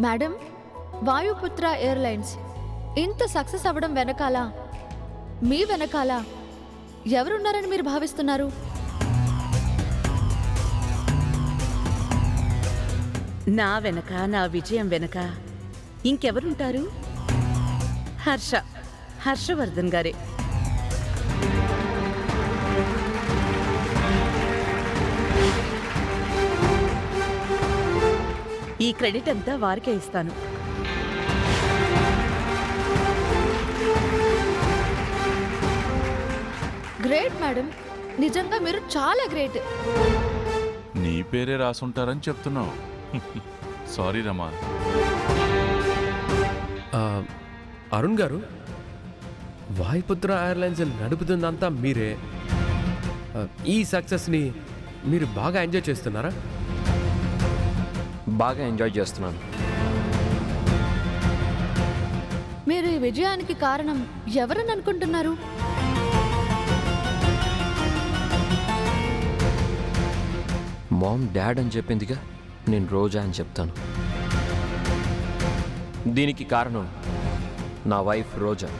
Madam, Vayuputra airlines ఇంత success అవ్వడం వెనకాల మీ వెనకాల ఎవరున్నారని మీరు భావిస్తున్నారు? నా వెనక, నా విజయం వెనక ఇంకెవరుంటారు? హర్షవర్ధన్ గారే. ఈ క్రెడిట్ అంతా వారికే ఇస్తాను. గ్రేట్ మేడం, నిజంగా మీరు చాలా గ్రేట్. నీ పేరే రాసుంటారని చెప్తున్నావు. సారీ రమా. అరుణ్ గారు, వాయుపుత్ర ఎయిర్లైన్స్ నడుపుతుందంతా మీరే. ఈ సక్సెస్ని మీరు బాగా ఎంజాయ్ చేస్తున్నారా? బాగా ఎంజాయ్ చేస్తున్నాను. మీరు ఈ విజయానికి కారణం ఎవరని అనుకుంటున్నారు? మామ్ డాడ్ అని చెప్పిందిగా, నేను రోజా అని చెప్తాను. దీనికి కారణం నా వైఫ్ రోజా.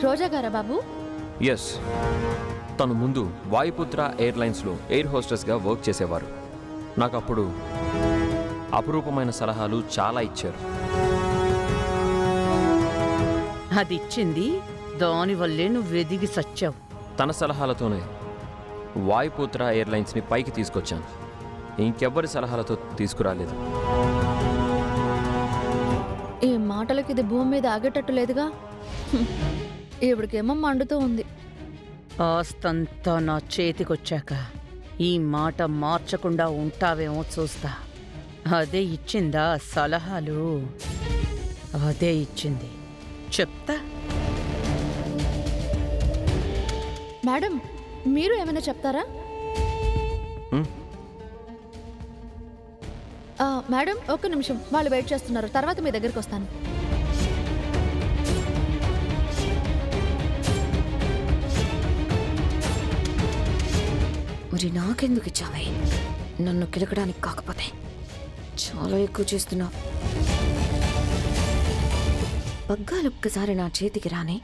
రోజా గారా బాబు? ఎస్, తను ముందు వాయుపుత్ర ఎయిర్లైన్స్లో ఎయిర్ హోస్టెస్గా వర్క్ చేసేవారు. నాకు అప్పుడు అపురూపమైన సలహాలు చాలా ఇచ్చారు. అది ఇచ్చింది దానివల్లే నువ్వు ఎదిగి సచ్చావు. తన సలహాలతోనే వాయుపుత్ర ఎయిర్లైన్స్ని పైకి తీసుకొచ్చాను. ఇంకెవ్వరి సలహాలతో తీసుకురాలేదు. ఈ మాటలకి ఇది భూమి మీద ఆగేటట్టు లేదుగా. ఇవిడికేమో మండుతూ ఉంది. ఆస్తంతా నా చేతికొచ్చాక ఈ మాట మార్చకుండా ఉంటావేమో చూస్తా. అదే ఇచ్చిందా సలహాలు? అదే ఇచ్చింది, చెప్తా. మేడం, మీరు ఏమైనా చెప్తారా? మేడం, ఒక్క నిమిషం, వాళ్ళు వెయిట్ చేస్తున్నారు. తర్వాత మీ దగ్గరికి వస్తాను. మరి నాకెందుకు ఇచ్చావే? నన్ను కిలకడానికి కాకపోతే చాలా ఎక్కువ చేస్తున్నావు. పగ్గాలు ఒక్కసారి నా చేతికి రాని,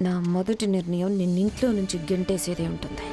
నా మొదటి నిర్ణయం నిన్నింట్లో నుంచి గెంటేసేదే ఉంటుంది.